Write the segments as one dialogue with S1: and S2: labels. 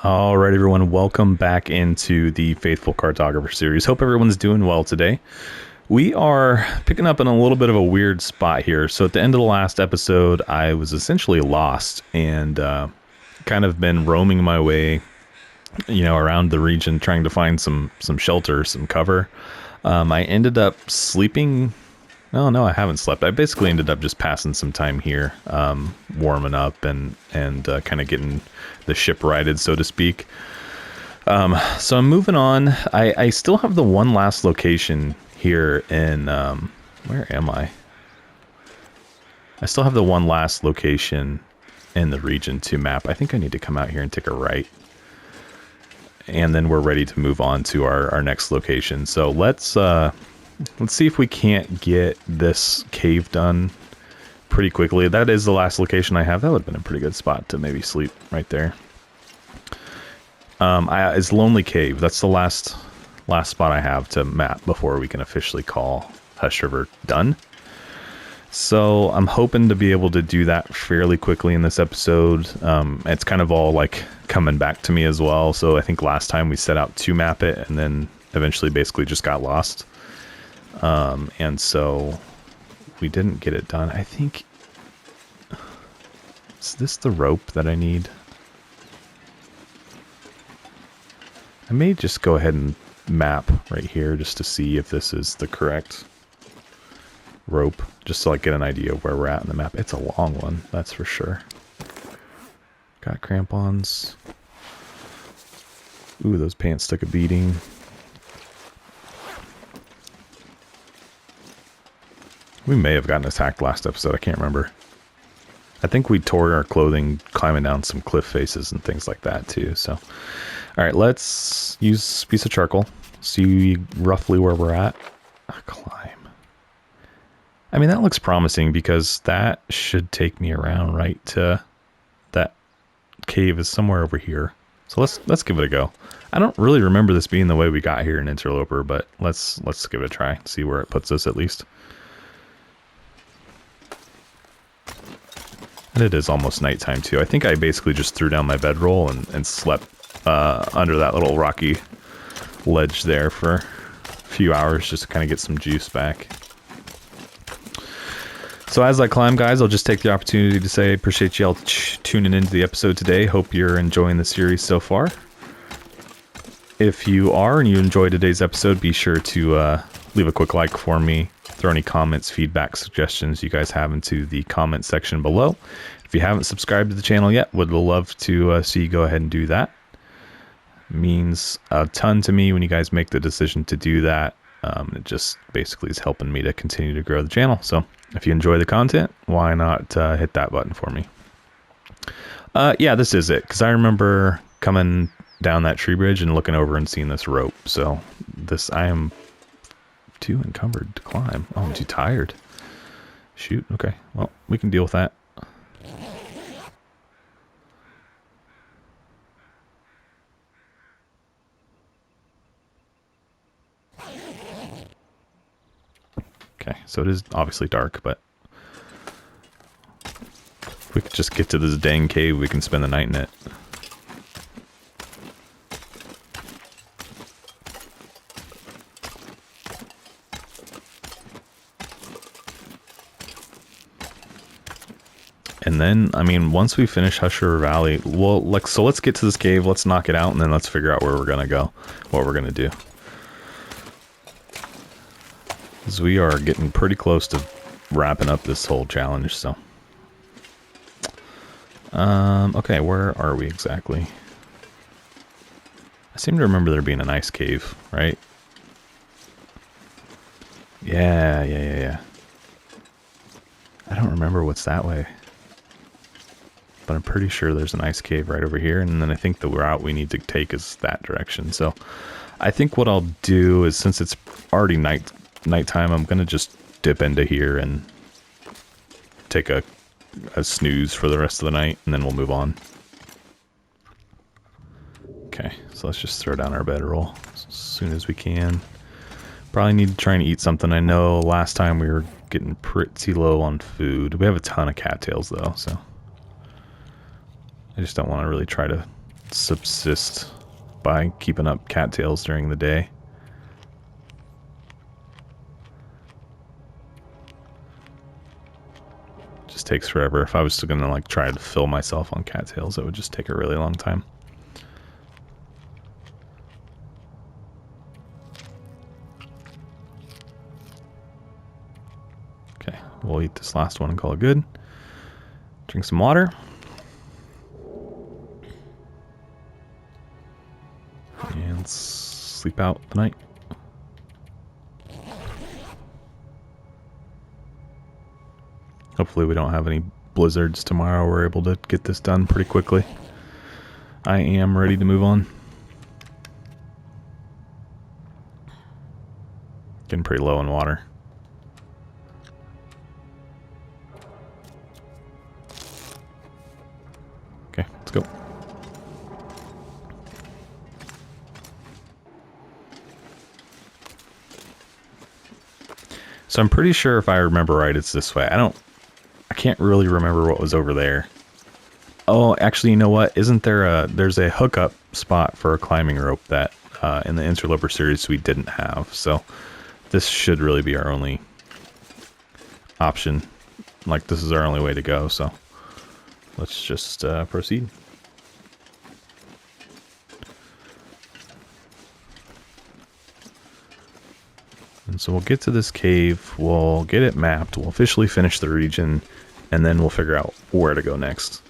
S1: All right, everyone, welcome back into the Faithful Cartographer series. Hope everyone's doing well today. We are picking up in a little bit of a weird spot here. So at the end of the last episode, I was essentially lost and kind of been roaming my way, around the region trying to find some shelter, some cover. I ended up sleeping. No, I haven't slept. I basically ended up just passing some time here, warming up and kind of getting the ship righted, so to speak. So I'm moving on. I still have the one last location here in, where am I? I still have the one last location in the region to map. I think I need to come out here and take a right. And then we're ready to move on to our next location. So let's see if we can't get this cave done pretty quickly. That is the last location I have. That would have been a pretty good spot to maybe sleep right there. It's Lonely Cave. That's the last spot I have to map before we can officially call Hush River done. So I'm hoping to be able to do that fairly quickly in this episode. It's kind of all like coming back to me as well. So I think last time we set out to map it and then eventually basically just got lost. And so we didn't get it done. I think, is this the rope that I need? I may just go ahead and map right here just to see if this is the correct rope, just so I get an idea of where we're at in the map. It's a long one, that's for sure. Got crampons. Ooh, those pants took a beating. We may have gotten attacked last episode, I can't remember. I think we tore our clothing climbing down some cliff faces and things like that too, so. Alright, let's use a piece of charcoal, see roughly where we're at. Climb. I mean, that looks promising because that should take me around right to that cave is somewhere over here. So let's give it a go. I don't really remember this being the way we got here in Interloper, but let's give it a try, see where it puts us at least. And it is almost nighttime too. I think I basically just threw down my bedroll and slept under that little rocky ledge there for a few hours just to kind of get some juice back. So as I climb, guys, I'll just take the opportunity to say I appreciate y'all tuning into the episode today. Hope you're enjoying the series so far. If you are and you enjoyed today's episode, be sure to leave a quick like for me. Throw any comments, feedback, suggestions you guys have into the comment section below. If you haven't subscribed to the channel yet, would love to see you go ahead and do that. It means a ton to me when you guys make the decision to do that. It just basically is helping me to continue to grow the channel. So if you enjoy the content, why not hit that button for me? Yeah, this is it, because I remember coming down that tree bridge and looking over and seeing this rope. So I am too encumbered to climb. Oh, I'm too tired. Shoot, okay. Well, we can deal with that. Okay, so it is obviously dark, but if we could just get to this dang cave, we can spend the night in it. And then, I mean, once we finish Hush River Valley, so let's get to this cave, let's knock it out, and then let's figure out where we're gonna go, what we're gonna do. Because we are getting pretty close to wrapping up this whole challenge, so. Okay, where are we exactly? I seem to remember there being a nice cave, right? Yeah. I don't remember what's that way. But I'm pretty sure there's an ice cave right over here, and then I think the route we need to take is that direction. So I think what I'll do is, since it's already nighttime, I'm going to just dip into here and take a snooze for the rest of the night, and then we'll move on. Okay, so let's just throw down our bedroll as soon as we can. Probably need to try and eat something. I know last time we were getting pretty low on food. We have a ton of cattails though, so I just don't want to really try to subsist by keeping up cattails during the day. Just takes forever. If I was still gonna like try to fill myself on cattails, it would just take a really long time. Okay, we'll eat this last one and call it good. Drink some water. And sleep out the night. Hopefully we don't have any blizzards tomorrow. We're able to get this done pretty quickly. I am ready to move on. Getting pretty low in water. Okay, let's go. So I'm pretty sure if I remember right, it's this way. I can't really remember what was over there. Oh, actually, you know what? Isn't there there's a hookup spot for a climbing rope that in the Interloper series we didn't have. So this should really be our only option. Like, this is our only way to go, so let's just proceed. And so we'll get to this cave, we'll get it mapped, we'll officially finish the region, and then we'll figure out where to go next.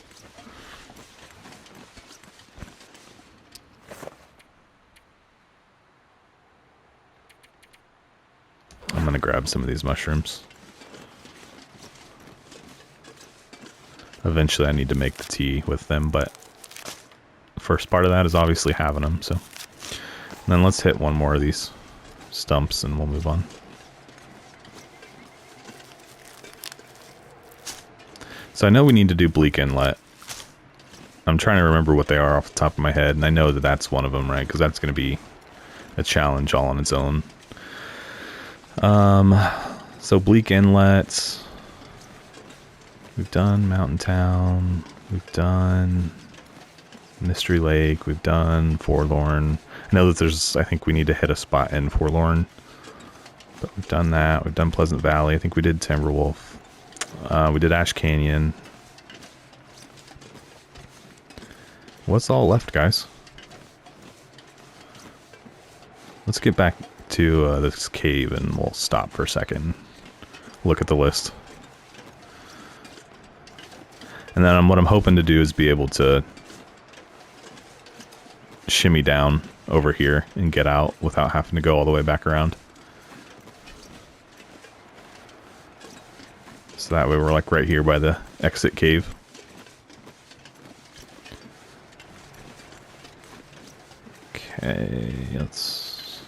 S1: I'm going to grab some of these mushrooms. Eventually I need to make the tea with them, but the first part of that is obviously having them, so. And then let's hit one more of these stumps and we'll move on. So I know we need to do Bleak Inlet. I'm trying to remember what they are off the top of my head, and I know that that's one of them, right? Because that's going to be a challenge all on its own. So Bleak Inlet. We've done Mountain Town. We've done Mystery Lake. We've done Forlorn. I know that there's, I think we need to hit a spot in Forlorn. But we've done that. We've done Pleasant Valley. I think we did Timberwolf. We did Ash Canyon. What's all left, guys? Let's get back to this cave and we'll stop for a second. Look at the list. And then what I'm hoping to do is be able to shimmy down over here and get out without having to go all the way back around. So that way we're like right here by the exit cave. Okay, let's...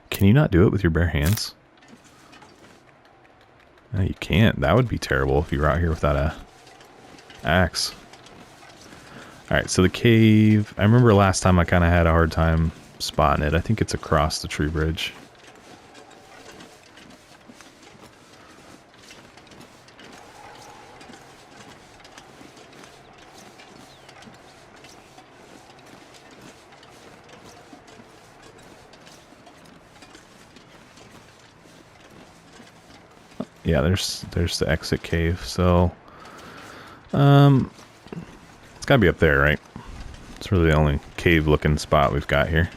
S1: Can you not do it with your bare hands? No, you can't. That would be terrible if you were out here without a axe. Alright, so the cave... I remember last time I kind of had a hard time spotting it. I think it's across the tree bridge. Yeah, there's the exit cave, so it's gotta be up there, right? It's really the only cave-looking spot we've got here.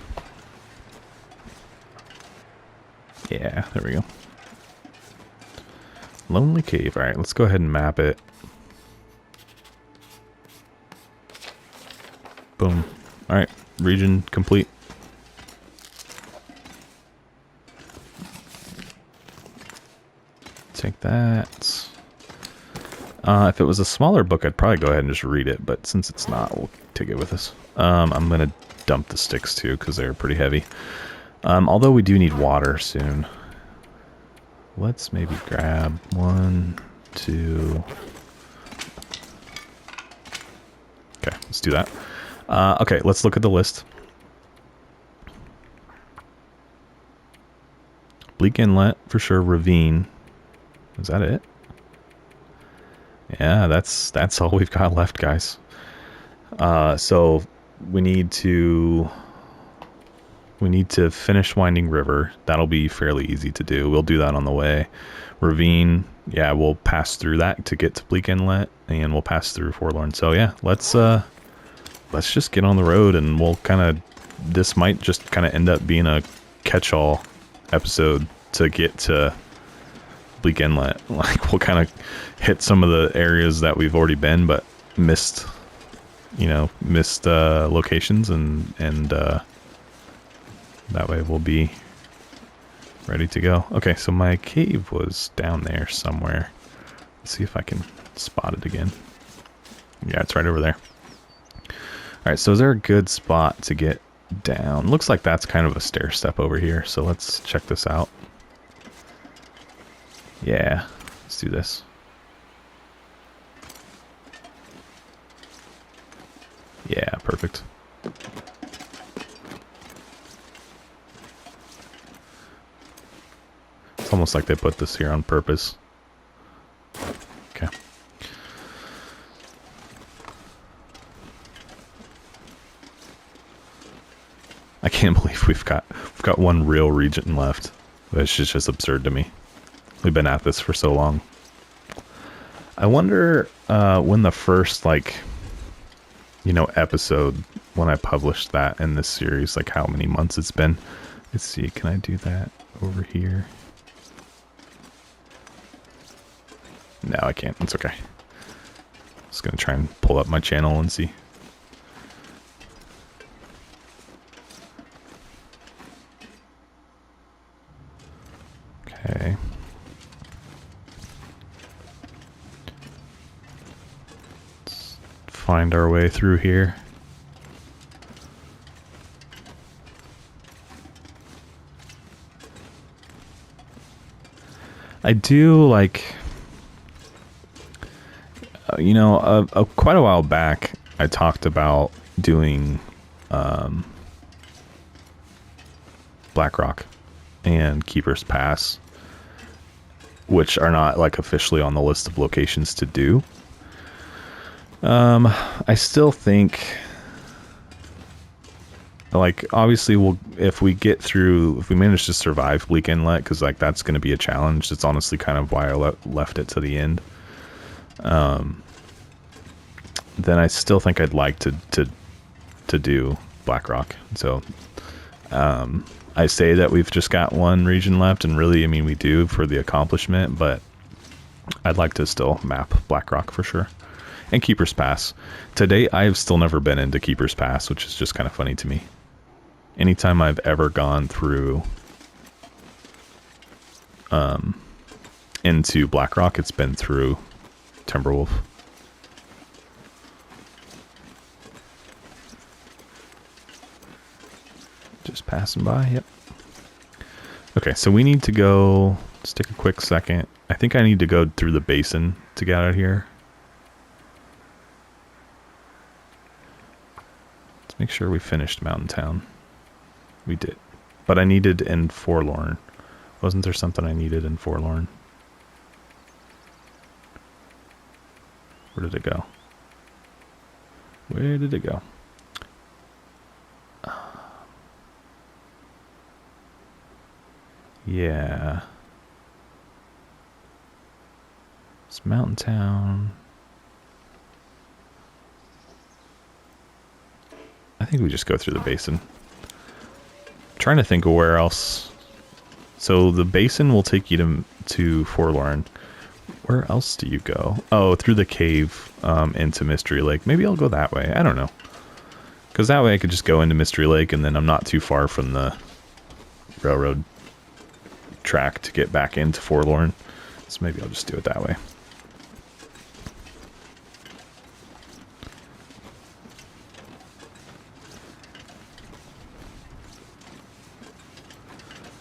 S1: Yeah, there we go. Lonely Cave. Alright, let's go ahead and map it. Boom. Alright, region complete. Take that. If it was a smaller book, I'd probably go ahead and just read it, but since it's not, we'll take it with us. I'm going to dump the sticks too, because they're pretty heavy. Although we do need water soon. Let's maybe grab 1, 2... Okay, let's do that. Okay, let's look at the list. Bleak Inlet, for sure. Ravine. Is that it? Yeah, that's all we've got left, guys. So we need to finish Winding River. That'll be fairly easy to do. We'll do that on the way. Ravine, yeah, we'll pass through that to get to Bleak Inlet, and we'll pass through Forlorn. So yeah, let's just get on the road, and we'll this might just kind of end up being a catch-all episode to get to Bleak Inlet. Like, we'll kind of hit some of the areas that we've already been, but missed locations, and that way we'll be ready to go. Okay, so my cave was down there somewhere. Let's see if I can spot it again. Yeah, it's right over there. Alright, so is there a good spot to get down? Looks like that's kind of a stair step over here, so let's check this out. Yeah, let's do this. Yeah, perfect. It's almost like they put this here on purpose. Okay. I can't believe we've got one real region left. It's just absurd to me. We've been at this for so long. I wonder when the first episode, when I published that in this series, like how many months it's been. Let's see, can I do that over here? No, I can't. It's okay. Just gonna try and pull up my channel and see. Okay. Let's find our way through here. I do like, quite a while back, I talked about doing Blackrock and Keeper's Pass, which are not like officially on the list of locations to do. I still think, like, obviously if we manage to survive Bleak Inlet, because like that's going to be a challenge. It's honestly kind of why I left it to the end. Then I still think I'd like to do Blackrock. So I say that we've just got one region left, and really, I mean, we do for the accomplishment, but I'd like to still map Blackrock for sure. And Keeper's Pass. To date, I've still never been into Keeper's Pass, which is just kind of funny to me. Anytime I've ever gone through into Blackrock, it's been through Timberwolf. Just passing by, yep. Okay, so we need to go, let's take a quick second. I think I need to go through the basin to get out of here. Let's make sure we finished Mountain Town. We did. But I needed in Forlorn. Wasn't there something I needed in Forlorn? Where did it go? Where did it go? Yeah. It's Mountain Town. I think we just go through the basin. I'm trying to think of where else. So the basin will take you to Forlorn. Where else do you go? Oh, through the cave into Mystery Lake. Maybe I'll go that way. I don't know. Because that way I could just go into Mystery Lake, and then I'm not too far from the railroad track to get back into Forlorn. So maybe I'll just do it that way.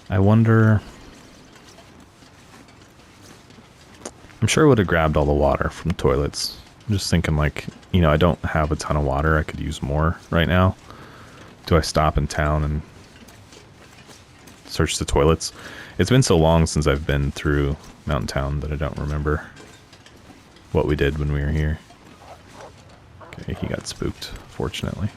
S1: I wonder... I'm sure I would have grabbed all the water from toilets. I'm just thinking, like, you know, I don't have a ton of water. I could use more right now. Do I stop in town and search the toilets? It's been so long since I've been through Mountain Town that I don't remember. what we did when we were here. Okay, he got spooked, fortunately.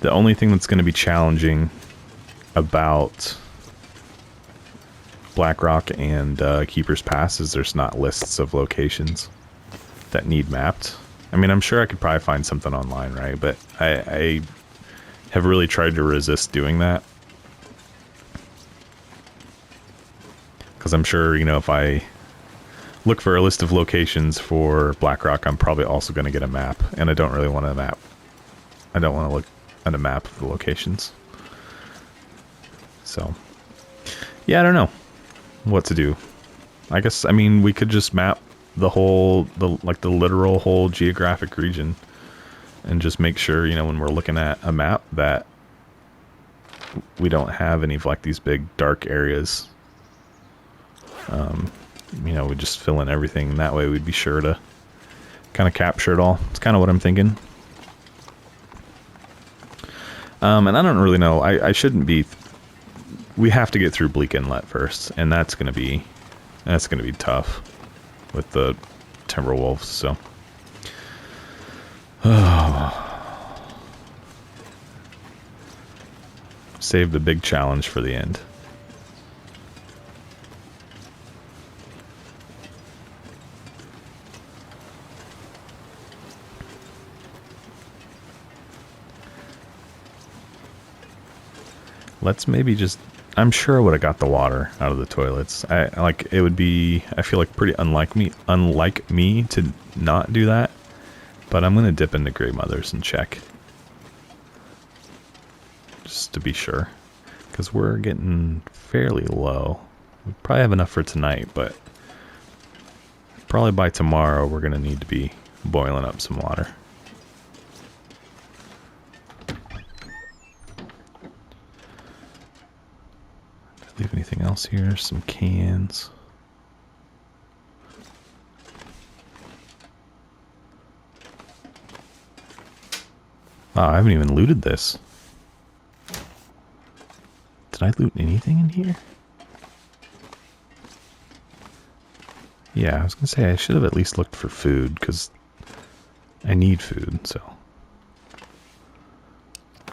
S1: The only thing that's going to be challenging about Blackrock and Keeper's Pass is there's not lists of locations that need mapped. I mean, I'm sure I could probably find something online, right? But I have really tried to resist doing that. Because I'm sure, you know, if I look for a list of locations for Blackrock, I'm probably also going to get a map. And I don't really want a map. I don't want to look at a map of the locations. So, yeah, I don't know what to do. I guess, I mean, we could just map the whole, the literal whole geographic region and just make sure, you know, when we're looking at a map that we don't have any of like these big dark areas. You know, we just fill in everything. That way we'd be sure to kind of capture it all. It's kind of what I'm thinking. And I don't really know. I shouldn't be. We have to get through Bleak Inlet first, and that's gonna be tough with the Timberwolves. So, save the big challenge for the end. Let's maybe just... I'm sure I would have got the water out of the toilets. It would be... I feel like pretty unlike me to not do that. But I'm going to dip into Grey Mothers and check. Just to be sure. Because we're getting fairly low. We probably have enough for tonight, but... probably by tomorrow we're going to need to be boiling up some water. Leave anything else here? Some cans. Wow, I haven't even looted this. Did I loot anything in here? Yeah, I was gonna say I should have at least looked for food, because I need food, so.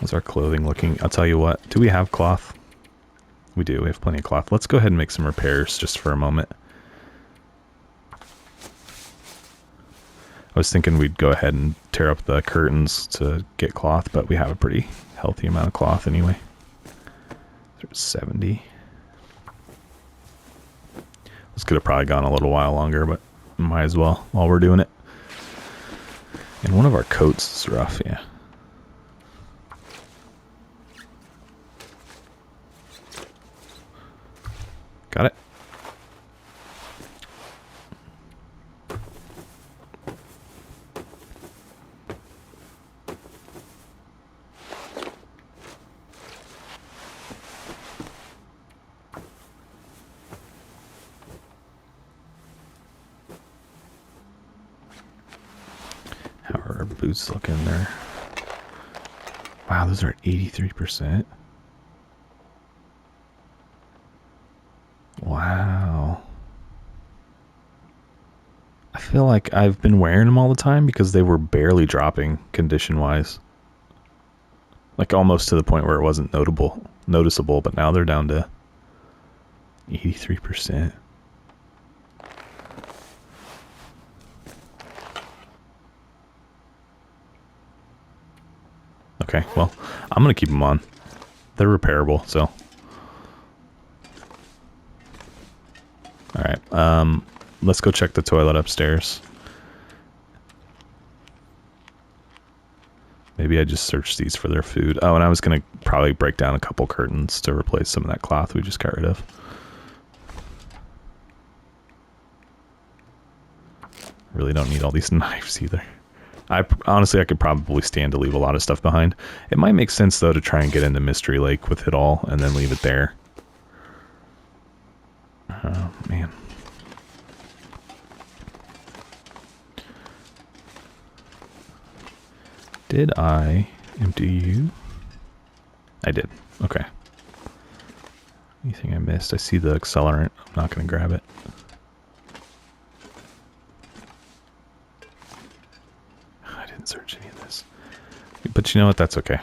S1: How's our clothing looking? I'll tell you what, do we have cloth? We do, we have plenty of cloth. Let's go ahead and make some repairs just for a moment. I was thinking we'd go ahead and tear up the curtains to get cloth, but we have a pretty healthy amount of cloth anyway. There's 70. This could have probably gone a little while longer, but might as well while we're doing it. And one of our coats is rough, yeah. Got it. How are our boots looking there? Wow, those are at 83%. Wow. I feel like I've been wearing them all the time because they were barely dropping condition-wise. Like almost to the point where it wasn't noticeable, but now they're down to 83%. Okay, well, I'm going to keep them on. They're repairable, so... Alright, let's go check the toilet upstairs. Maybe I just searched these for their food. Oh, and I was going to probably break down a couple curtains to replace some of that cloth we just got rid of. Really don't need all these knives either. Honestly, I could probably stand to leave a lot of stuff behind. It might make sense, though, to try and get into Mystery Lake with it all and then leave it there. Oh, man. Did I empty you? I did. Okay. Anything I missed? I see the accelerant. I'm not going to grab it. I didn't search any of this. But you know what? That's okay.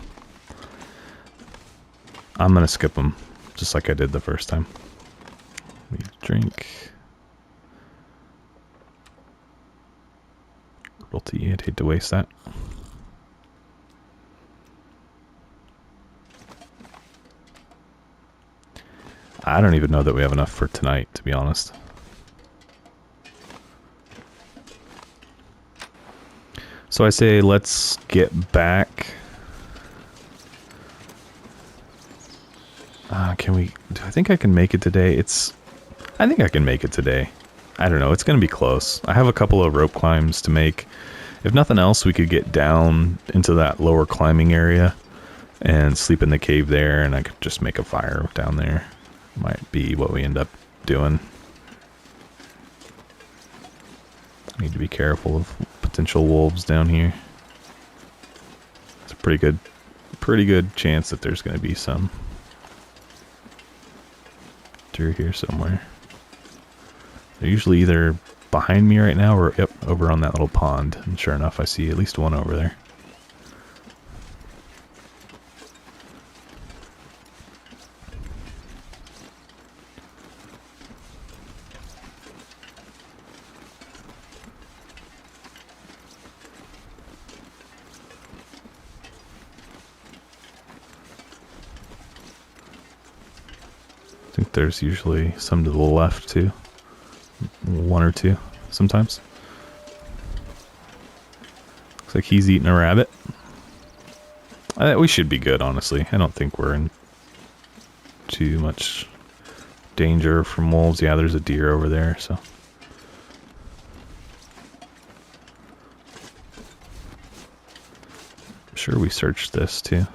S1: I'm going to skip them, just like I did the first time. Need a drink. Herbal tea. I'd hate to waste that. I don't even know that we have enough for tonight, to be honest. So I say let's get back. Can we... Do I think I can make it today? I think I can make it today. I don't know. It's going to be close. I have a couple of rope climbs to make. If nothing else, we could get down into that lower climbing area and sleep in the cave there, and I could just make a fire down there. Might be what we end up doing. Need to be careful of potential wolves down here. It's a pretty good chance that there's going to be some through here somewhere. They're usually either behind me right now or yep, over on that little pond. And sure enough, I see at least one over there. I think there's usually some to the left too. One or two sometimes. Looks like he's eating a rabbit. We should be good, honestly. I don't think we're in too much danger from wolves. Yeah, there's a deer over there, so. I'm sure we searched this too.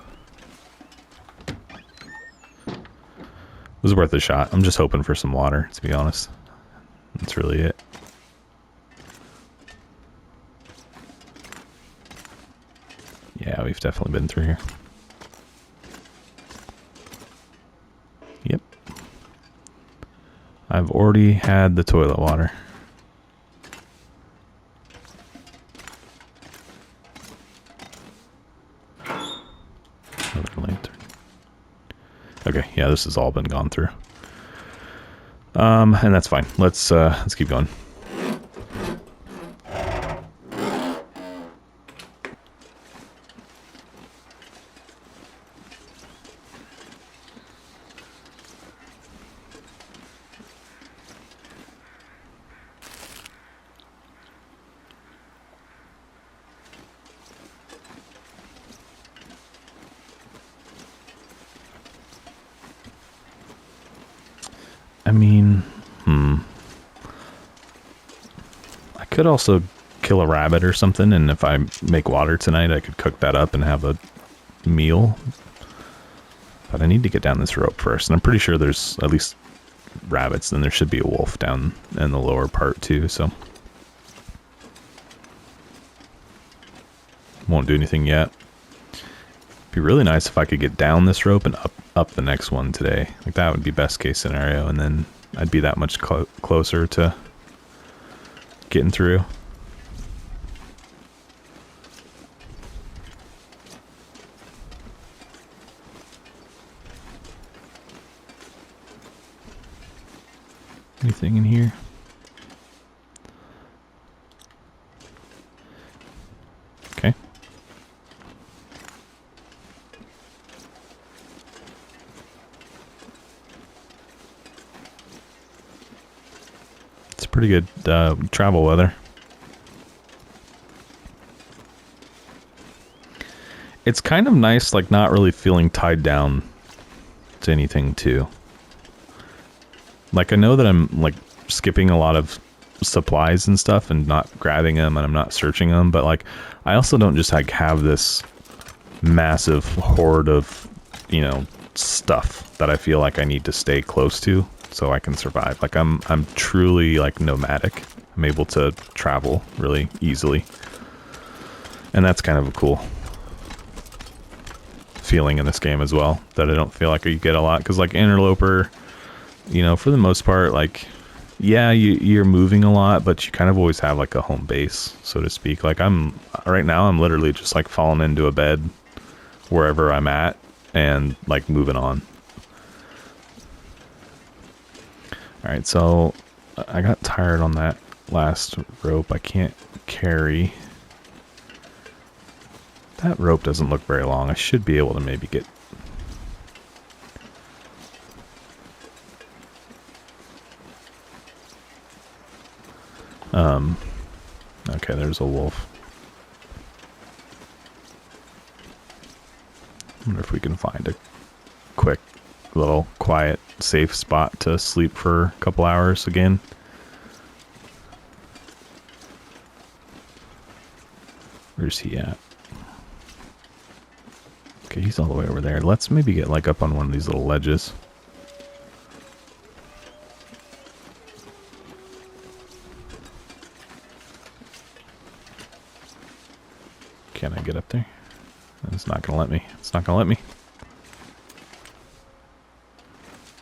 S1: It was worth a shot. I'm just hoping for some water, to be honest. That's really it. Yeah, we've definitely been through here. Yep. I've already had the toilet water. Another lantern. Okay, yeah, this has all been gone through. And that's fine. Let's keep going. I mean, I could also kill a rabbit or something, and if I make water tonight, I could cook that up and have a meal. But I need to get down this rope first, and I'm pretty sure there's at least rabbits, then there should be a wolf down in the lower part too, so. Won't do anything yet. Be really nice if I could get down this rope and up the next one today. Like that would be best case scenario, and then I'd be that much closer to getting through. Anything in here? Okay. It's pretty good travel weather. It's kind of nice, like not really feeling tied down to anything too. Like I know that I'm like skipping a lot of supplies and stuff and not grabbing them, and I'm not searching them, but like I also don't just like have this massive hoard of, you know, stuff that I feel like I need to stay close to so I can survive. Like I'm truly like nomadic. I'm able to travel really easily, and that's kind of cool. feeling in this game as well that I don't feel like you get a lot. Because like Interloper, you know, for the most part, like, yeah, you're moving a lot, but you kind of always have like a home base, so to speak. Like right now I'm literally just like falling into a bed wherever I'm at and like moving on. All right, so I got tired on that last rope. I can't carry. That rope doesn't look very long. I should be able to maybe get... Okay, there's a wolf. I wonder if we can find a quick, little, quiet, safe spot to sleep for a couple hours again. Where's he at? Okay, he's all the way over there. Let's maybe get like up on one of these little ledges. Can I get up there? It's not gonna let me. It's not gonna let me.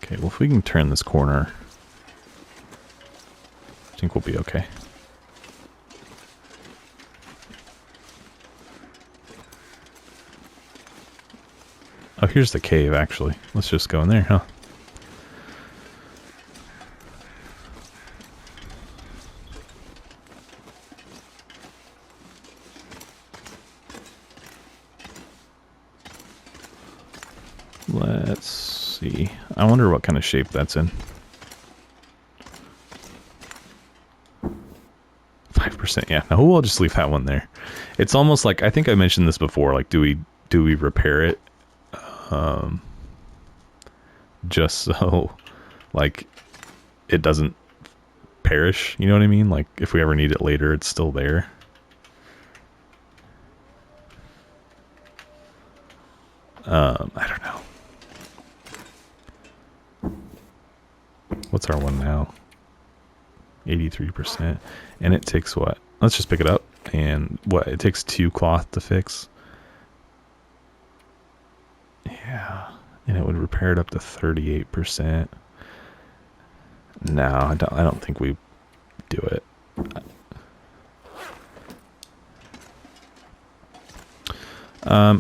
S1: Okay, well if we can turn this corner, I think we'll be okay. Oh, here's the cave, actually. Let's just go in there, huh? Let's see. I wonder what kind of shape that's in. 5%, yeah. No, we'll just leave that one there. It's almost like, I think I mentioned this before, like, do we repair it? Just so, like, it doesn't perish, you know what I mean? Like, if we ever need it later, it's still there. I don't know. What's our one now? 83%. And it takes what? Let's just pick it up. And what? It takes 2 cloth to fix. Yeah. And it would repair it up to 38%. No, I don't think we do it.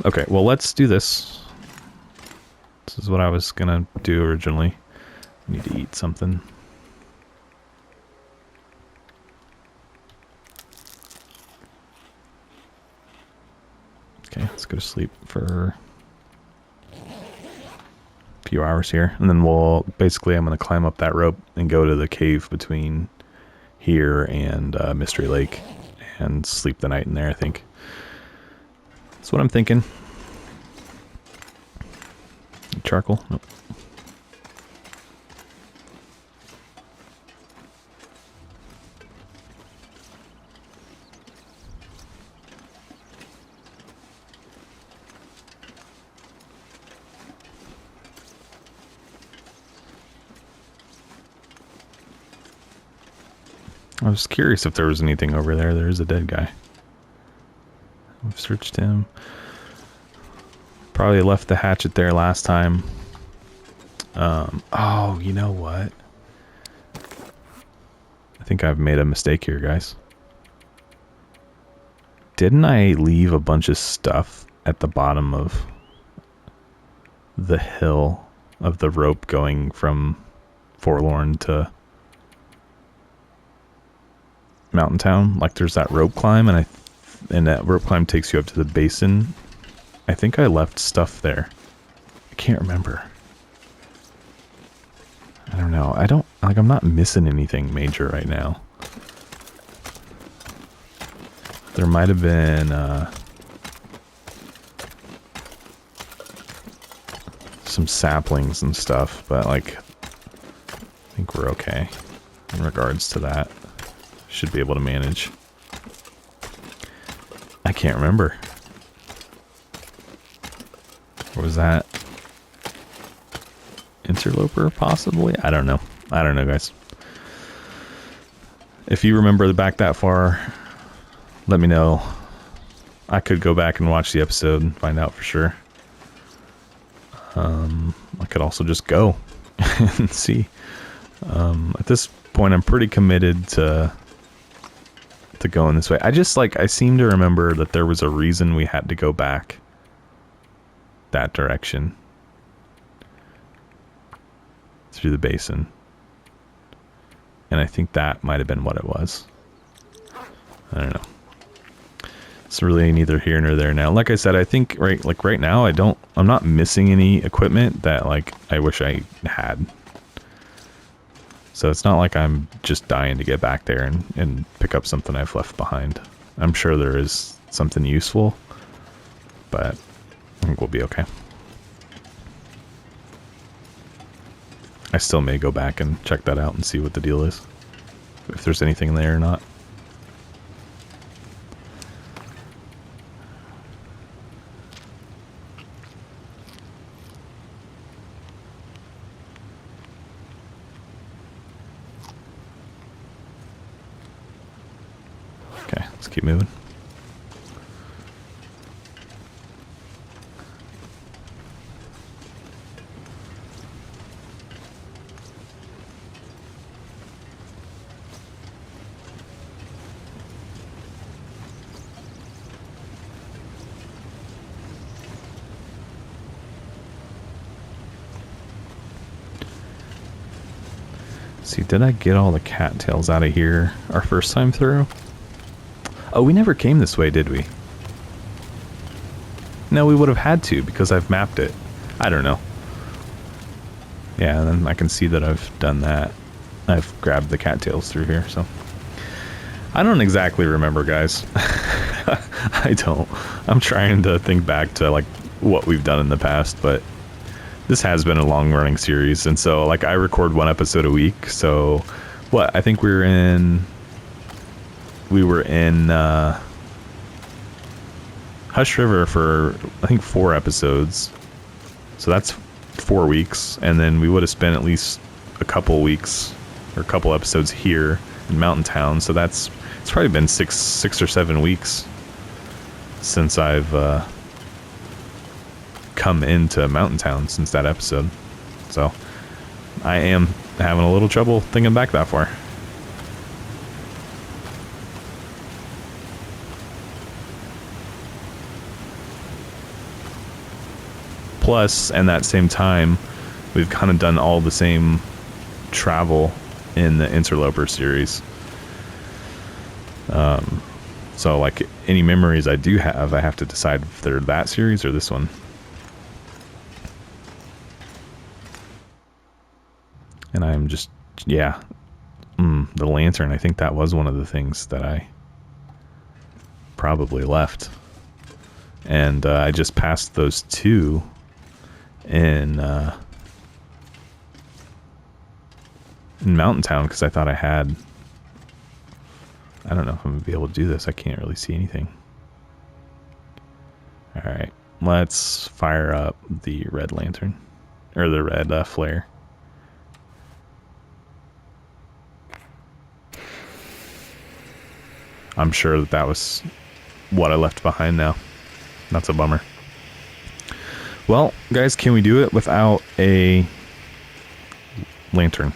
S1: Okay, well, let's do this. This is what I was gonna do originally. I need to eat something. Okay, let's go to sleep for a few hours here. And then we'll, basically, I'm gonna climb up that rope and go to the cave between here and Mystery Lake and sleep the night in there, I think. That's what I'm thinking. Charcoal? Nope. I was curious if there was anything over there. There is a dead guy. We've searched him. Probably left the hatchet there last time. Oh, you know what? I think I've made a mistake here, guys. Didn't I leave a bunch of stuff at the bottom of the hill of the rope going from Forlorn to Mountain Town? Like, there's that rope climb, and that rope climb takes you up to the basin. I think I left stuff there. I can't remember. I don't know. I'm not missing anything major right now. There might have been some saplings and stuff, but like, I think we're okay in regards to that. Should be able to manage. I can't remember. Or was that Interloper, possibly? I don't know. I don't know, guys. If you remember back that far, let me know. I could go back and watch the episode and find out for sure. I could also just go and see. At this point, I'm pretty committed to going this way. I seem to remember that there was a reason we had to go back that direction through the basin. And I think that might have been what it was. I don't know. It's really neither here nor there now. Like I said, I think right now I'm not missing any equipment that like I wish I had. So it's not like I'm just dying to get back there and pick up something I've left behind. I'm sure there is something useful, but I think we'll be okay. I still may go back and check that out and see what the deal is. If there's anything there or not. Okay, let's keep moving. See, did I get all the cattails out of here our first time through? Oh, we never came this way, did we? No, we would have had to because I've mapped it. I don't know. Yeah, and then I can see that I've done that. I've grabbed the cattails through here, so. I don't exactly remember, guys. I don't. I'm trying to think back to, like, what we've done in the past, but this has been a long-running series, and so, like, I record one episode a week, so, what, I think we were in Hush River for, I think, 4 episodes, so that's 4 weeks, and then we would have spent at least a couple weeks, or a couple episodes here in Mountain Town, so it's probably been six or 7 weeks since I've, come into Mountain Town since that episode. So I am having a little trouble thinking back that far. Plus, and that same time, we've kind of done all the same travel in the Interloper series. So like any memories I do have, I have to decide if they're that series or this one. And I'm just, yeah, the lantern, I think that was one of the things that I probably left. And I just passed those 2 in Mountain Town because I thought I had, I don't know if I'm going to be able to do this. I can't really see anything. Alright, let's fire up the red lantern, or the red flare. I'm sure that was what I left behind now. That's a bummer. Well, guys, can we do it without a lantern?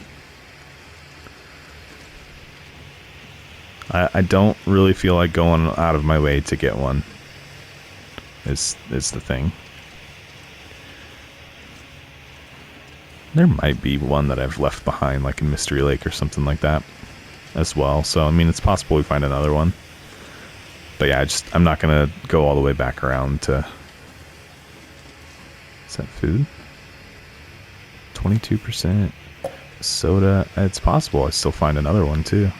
S1: I don't really feel like going out of my way to get one. Is the thing. There might be one that I've left behind, like in Mystery Lake or something like that, as well. So, I mean, it's possible we find another one. But yeah, I'm not going to go all the way back around to... Is that food? 22%. Soda. It's possible I still find another one, too.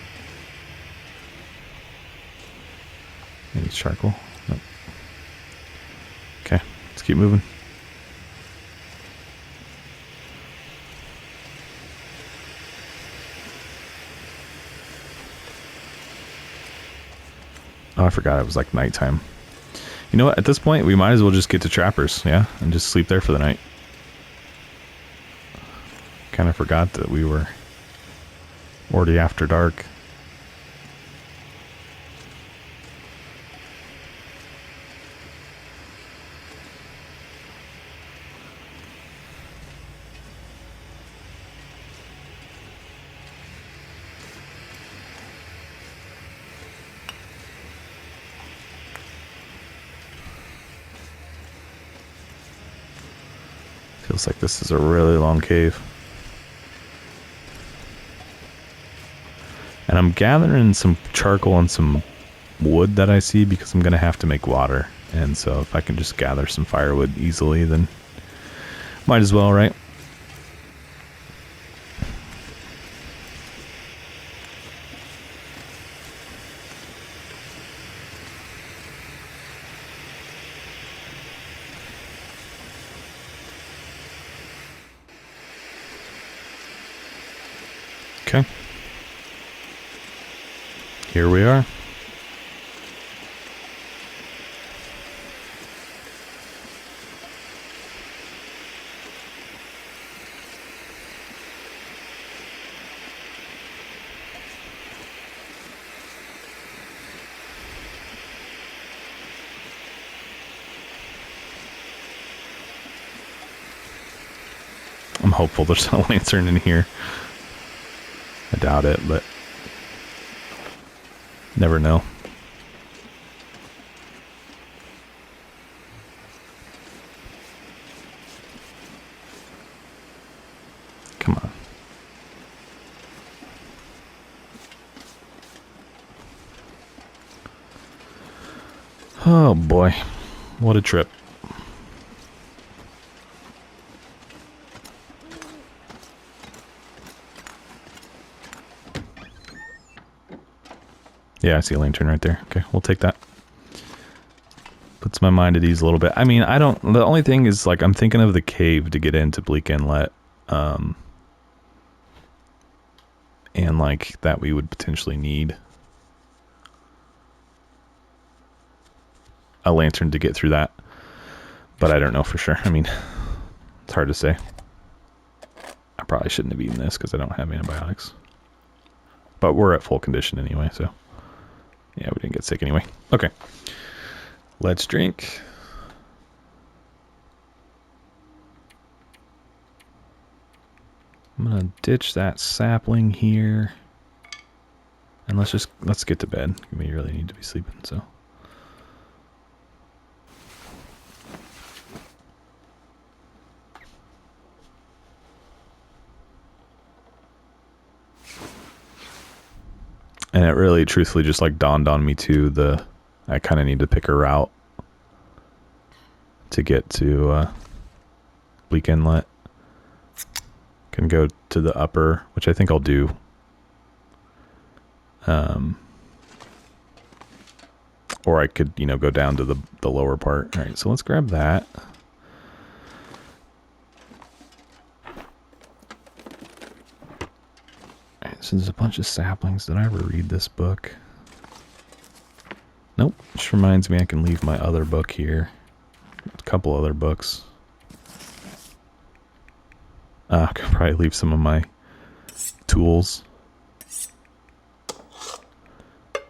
S1: Maybe charcoal. Nope. Okay, let's keep moving. Oh, I forgot it was like nighttime. You know what? At this point, we might as well just get to Trappers, yeah? And just sleep there for the night. Kind of forgot that we were already after dark. Feels like this is a really long cave. And I'm gathering some charcoal and some wood that I see because I'm going to have to make water. And so if I can just gather some firewood easily, then might as well, right? Okay. Here we are. I'm hopeful there's a lantern in here. I doubt it, but never know. Come on. Oh boy, what a trip. Yeah, I see a lantern right there. Okay, we'll take that. Puts my mind at ease a little bit. I mean, the only thing is, like, I'm thinking of the cave to get into Bleak Inlet. And, like, that we would potentially need a lantern to get through that. But I don't know for sure. I mean, it's hard to say. I probably shouldn't have eaten this because I don't have antibiotics. But we're at full condition anyway, so... yeah, we didn't get sick anyway. Okay. Let's drink. I'm gonna ditch that sapling here. And let's get to bed. We really need to be sleeping, so. And it really, truthfully, just like dawned on me too, I kind of need to pick a route to get to Bleak Inlet. Can go to the upper, which I think I'll do. Or I could, go down to the lower part. All right, so let's grab that. So there's a bunch of saplings. Did I ever read this book? Nope. Which reminds me I can leave my other book here. A couple other books. I could probably leave some of my tools. I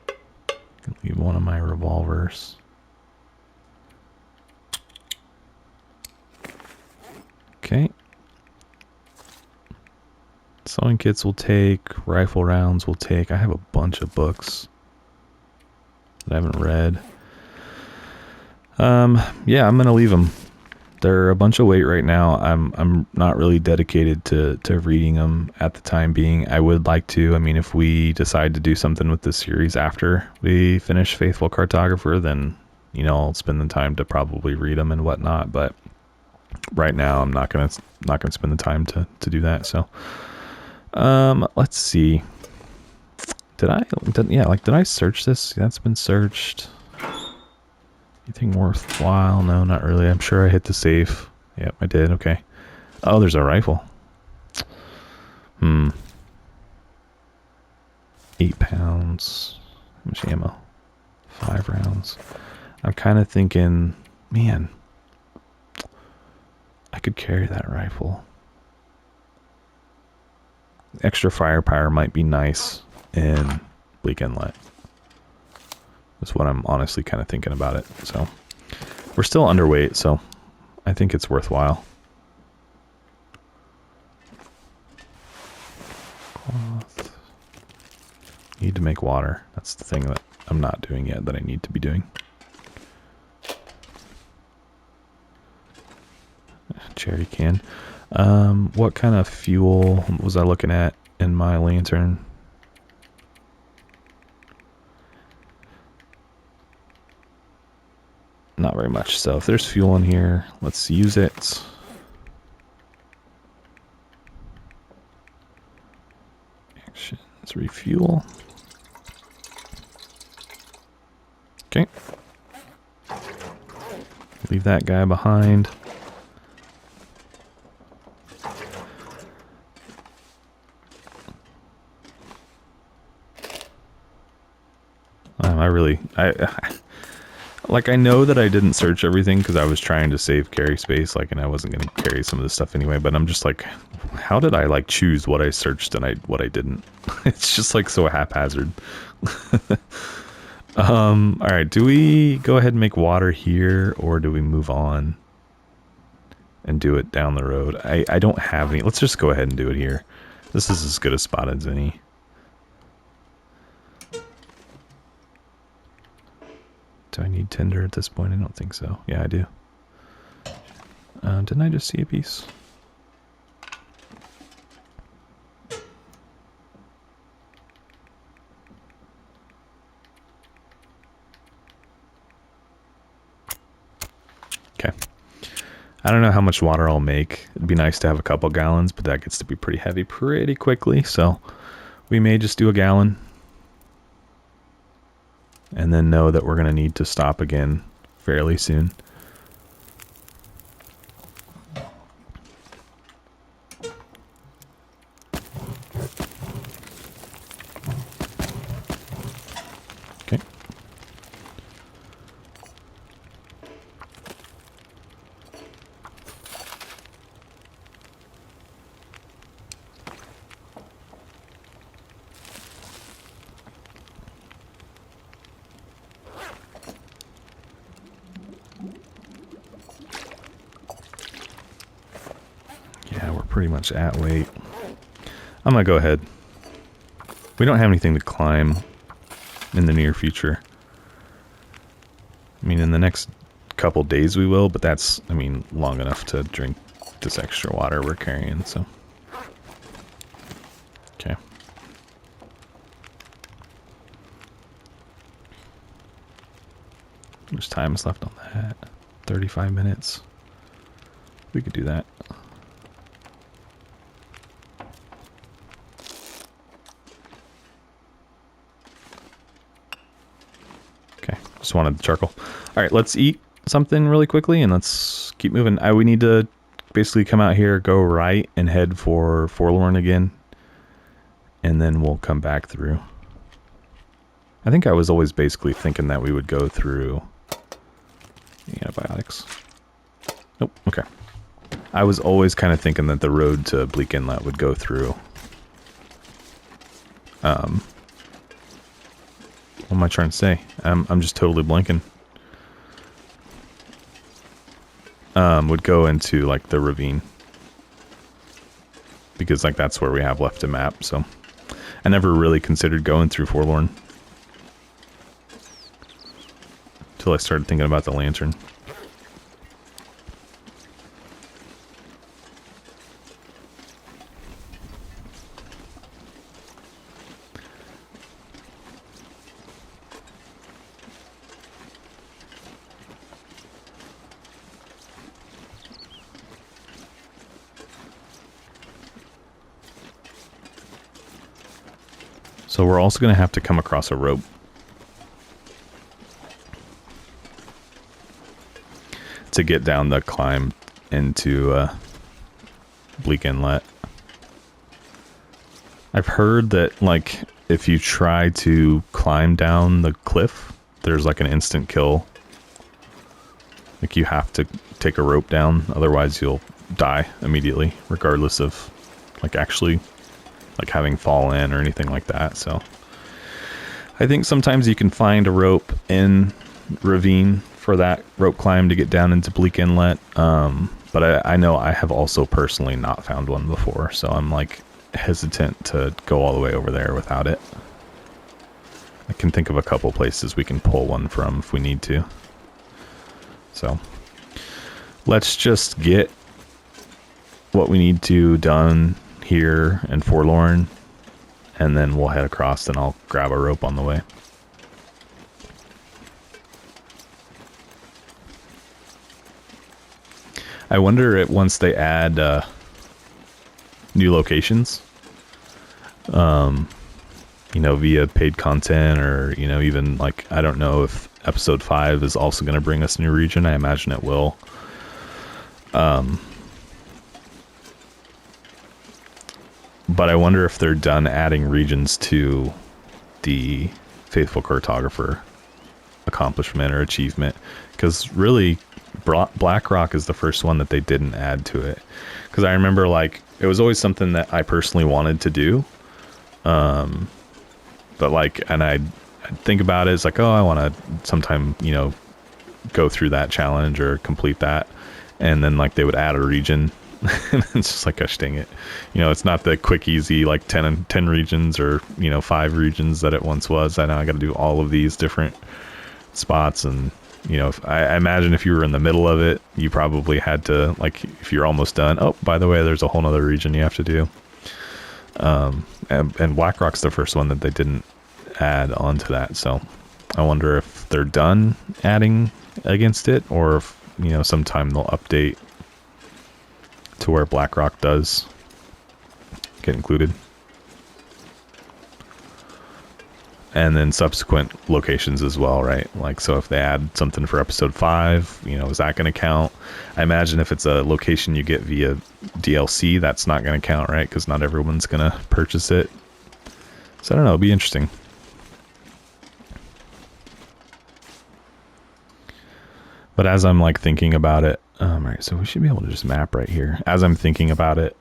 S1: can leave one of my revolvers. Okay. Sewing kits will take, rifle rounds will take. I have a bunch of books that I haven't read. Yeah, I'm gonna leave them. They're a bunch of weight right now. I'm not really dedicated to reading them at the time being. I would like to. I mean, if we decide to do something with this series after we finish Faithful Cartographer, then I'll spend the time to probably read them and whatnot. But right now, I'm not gonna spend the time to do that. So. Let's see. Did I search this? That's been searched. Anything worthwhile? No, not really. I'm sure I hit the safe. Yep, I did. Okay. Oh, there's a rifle. 8 pounds. How much ammo? 5 rounds. I'm kind of thinking, man, I could carry that rifle. Extra firepower might be nice in Bleak Inlet. That's what I'm honestly kind of thinking about it. So we're still underweight, so I think it's worthwhile. Cloth. Need to make water. That's the thing that I'm not doing yet that I need to be doing. jerry can. What kind of fuel was I looking at in my lantern? Not very much. So if there's fuel in here, let's use it. Actions, refuel. Okay. Leave that guy behind. Like, I know that I didn't search everything because I was trying to save carry space, like, and I wasn't going to carry some of this stuff anyway, but I'm just like, how did I, like, choose what I searched and what I didn't? It's just, like, so haphazard. Alright, do we go ahead and make water here, or do we move on and do it down the road? I don't have any. Let's just go ahead and do it here. This is as good a spot as any. Do I need tinder at this point? I don't think so. Yeah, I do. Didn't I just see a piece? Okay. I don't know how much water I'll make. It'd be nice to have a couple gallons, but that gets to be pretty heavy pretty quickly, so we may just do a gallon. And then know that we're going to need to stop again fairly soon. Okay. Yeah, we're pretty much at weight. I'm gonna go ahead. We don't have anything to climb in the near future. I mean, in the next couple days we will, but that's, I mean, long enough to drink this extra water we're carrying, so. Okay. How much time is left on that? 35 minutes. We could do that. Just wanted the charcoal. All right, let's eat something really quickly and let's keep moving. We need to basically come out here, go right, and head for Forlorn again. And then we'll come back through. I think I was always basically thinking that we would go through the antibiotics. Nope, okay. I was always kind of thinking that the road to Bleak Inlet would go through. What am I trying to say? I'm just totally blanking. Would go into, like, the ravine. Because, like, that's where we have left to map, so. I never really considered going through Forlorn. Until I started thinking about the lantern. So we're also going to have to come across a rope. To get down the climb into Bleak Inlet. I've heard that, like, if you try to climb down the cliff, there's like an instant kill. Like, you have to take a rope down, otherwise you'll die immediately, regardless of, like, actually, like, having fallen or anything like that. So I think sometimes you can find a rope in ravine for that rope climb to get down into Bleak Inlet. But I know I have also personally not found one before, so I'm, like, hesitant to go all the way over there without it. I can think of a couple places we can pull one from if we need to. So let's just get what we need to done here and Forlorn, and then we'll head across and I'll grab a rope on the way. I wonder if once they add new locations, you know, via paid content, or, you know, even like, I don't know if episode 5 is also going to bring us a new region. I imagine it will. But I wonder if they're done adding regions to the Faithful Cartographer accomplishment or achievement, because really BlackRock is the first one that they didn't add to it. Because I remember, like, it was always something that I personally wanted to do, but like, and I'd think about it, it's like, oh, I want to sometime, you know, go through that challenge or complete that, and then like they would add a region and it's just like, gosh dang it, you know, it's not the quick easy like 10 regions, or, you know, 5 regions that it once was. I know I got to do all of these different spots, and, you know, I imagine if you were in the middle of it, you probably had to, like, if you're almost done, oh, by the way, there's a whole nother region you have to do. And BlackRock's the first one that they didn't add onto that, so I wonder if they're done adding against it, or if, you know, sometime they'll update to where BlackRock does get included. And then subsequent locations as well, right? Like, so if they add something for episode 5, you know, is that going to count? I imagine if it's a location you get via DLC, that's not going to count, right? Because not everyone's going to purchase it. So I don't know, it'll be interesting. But as I'm like thinking about it, all right, so we should be able to just map right here. As I'm thinking about it,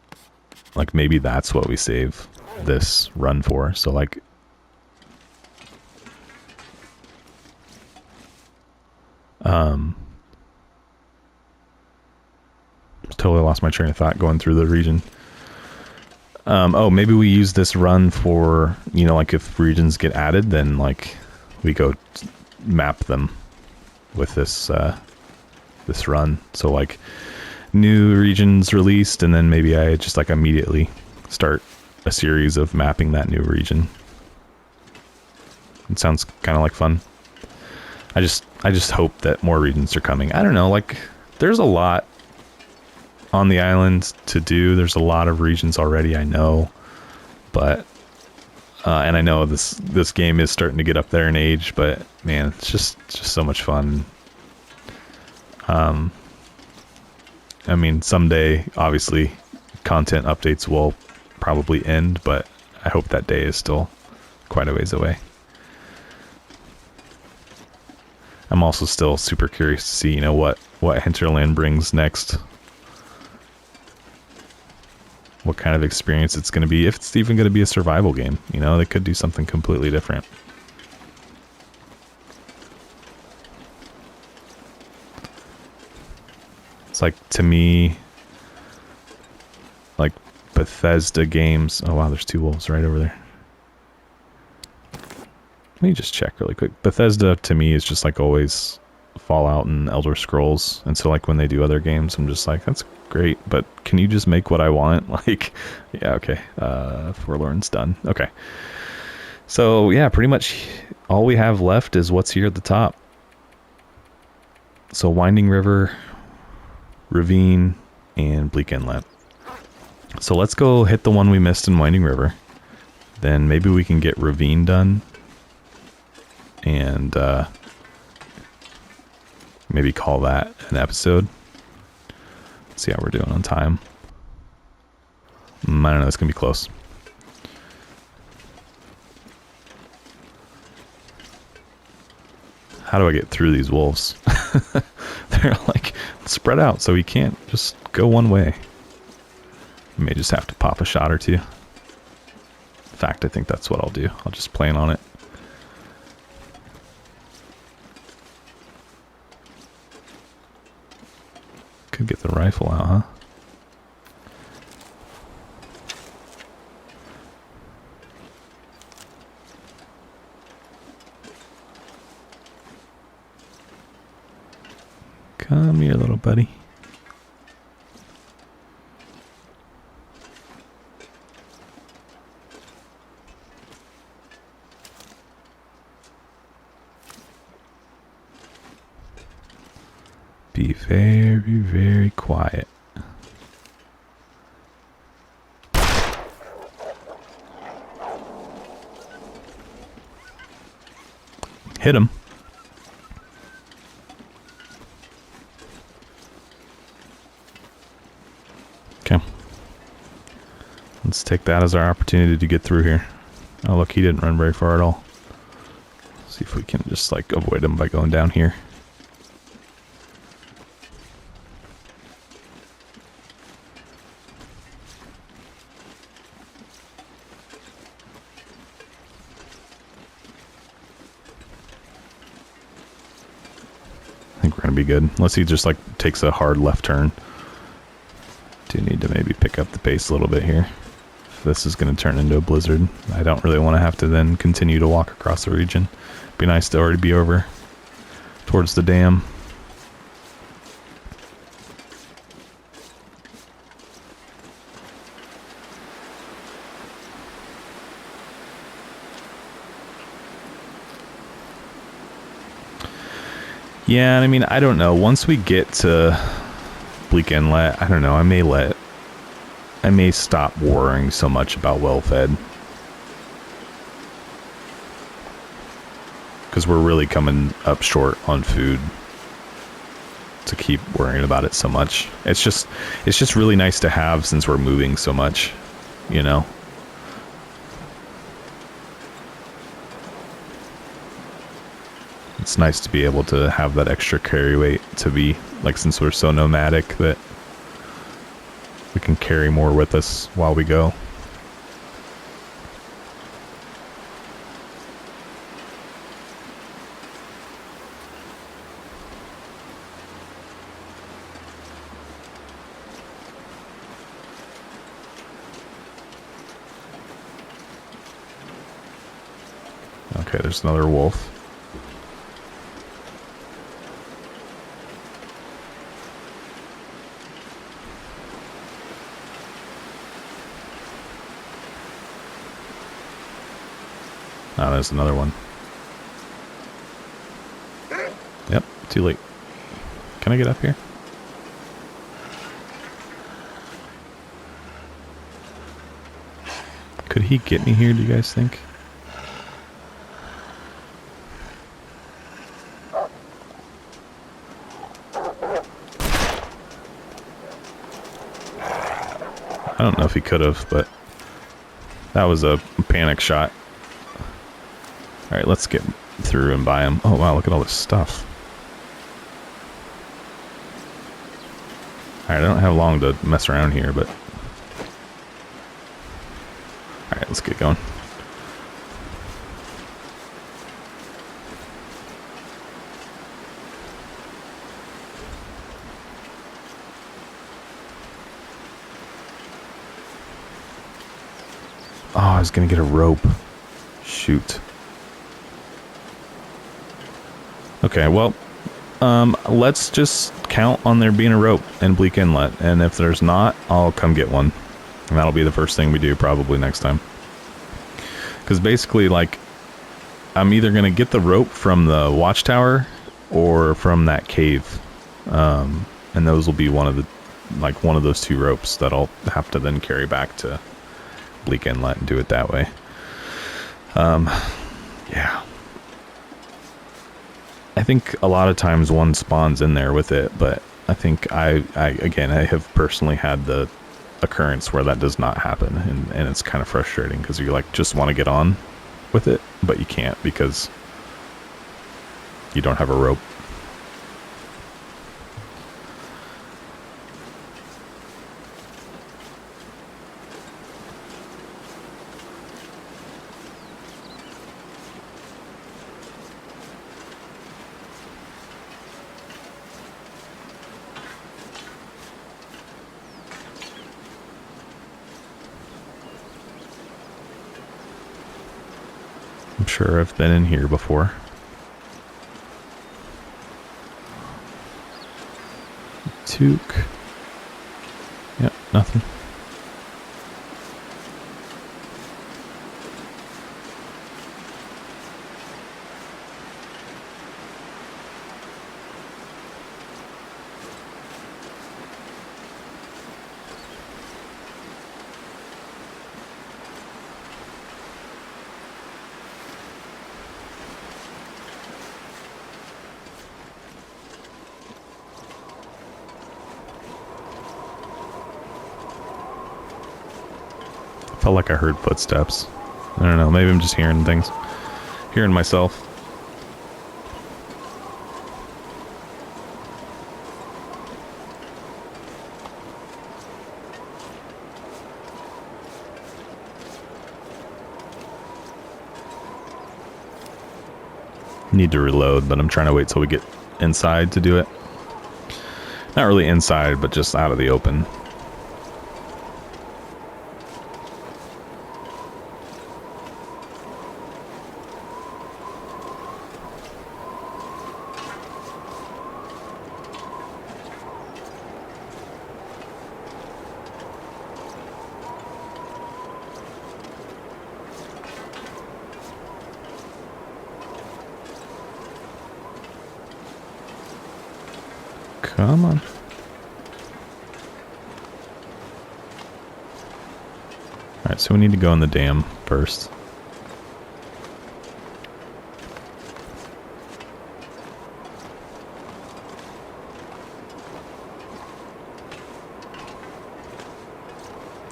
S1: like maybe that's what we save this run for. So like, totally lost my train of thought going through the region. Oh, maybe we use this run for, you know, like if regions get added, then like we go map them with this this run. So like new regions released, and then maybe I just like immediately start a series of mapping that new region. It sounds kind of like fun. I just hope that more regions are coming. I don't know, like there's a lot on the island to do. There's a lot of regions already, I know, but and I know this game is starting to get up there in age, but man, it's just so much fun. I mean, someday obviously content updates will probably end, but I hope that day is still quite a ways away. I'm also still super curious to see, you know, what Hinterland brings next. What kind of experience it's going to be, if it's even going to be a survival game. You know, they could do something completely different. It's like, to me, like Bethesda games. Oh wow, there's 2 wolves right over there. Let me just check really quick. Bethesda to me is just like always Fallout and Elder Scrolls, and so like when they do other games, I'm just like, that's great, but can you just make what I want? Like, yeah, okay. Forlorn's done. Okay. So yeah, pretty much all we have left is what's here at the top. So Winding River, Ravine, and Bleak Inlet. So let's go hit the one we missed in Winding River. Then maybe we can get Ravine done. And maybe call that an episode. Let's see how we're doing on time. I don't know, it's going to be close. How do I get through these wolves? They're like spread out, so we can't just go one way. I may just have to pop a shot or two. In fact, I think that's what I'll do. I'll just plan on it. Could get the rifle out, huh? Come here, little buddy. Be very, very quiet. Hit him. Okay. Let's take that as our opportunity to get through here. Oh, look, he didn't run very far at all. See if we can just, like, avoid him by going down here. I think we're going to be good. Unless he just, like, takes a hard left turn. Do need to maybe pick up the pace a little bit here. If this is going to turn into a blizzard, I don't really want to have to then continue to walk across the region. Be nice to already be over towards the dam. Yeah, I mean, I don't know. Once we get to Bleak Inlet, I don't know. I may stop worrying so much about well-fed. Because we're really coming up short on food to keep worrying about it so much. It's just really nice to have since we're moving so much, you know? It's nice to be able to have that extra carry weight to be, like, since we're so nomadic, that we can carry more with us while we go. Okay, there's another wolf. Oh, there's another one. Yep, too late. Can I get up here? Could he get me here, do you guys think? I don't know if he could have, but that was a panic shot. Alright, let's get through and buy him. Oh wow, look at all this stuff. Alright, I don't have long to mess around here, but... Alright, let's get going. Oh, I was gonna get a rope. Shoot. Okay, well, let's just count on there being a rope in Bleak Inlet, and if there's not, I'll come get one. And that'll be the first thing we do probably next time. Because basically, like, I'm either going to get the rope from the watchtower or from that cave. And those will be one of those two ropes that I'll have to then carry back to Bleak Inlet and do it that way. Yeah. I think a lot of times one spawns in there with it, but I think I have personally had the occurrence where that does not happen, and it's kind of frustrating because you like just want to get on with it, but you can't because you don't have a rope. I'm sure I've been in here before. Took. Yep, nothing. Felt like I heard footsteps. I don't know, maybe I'm just hearing things. Hearing myself. Need to reload, but I'm trying to wait till we get inside to do it. Not really inside, but just out of the open. Come on. Alright, so we need to go in the dam first.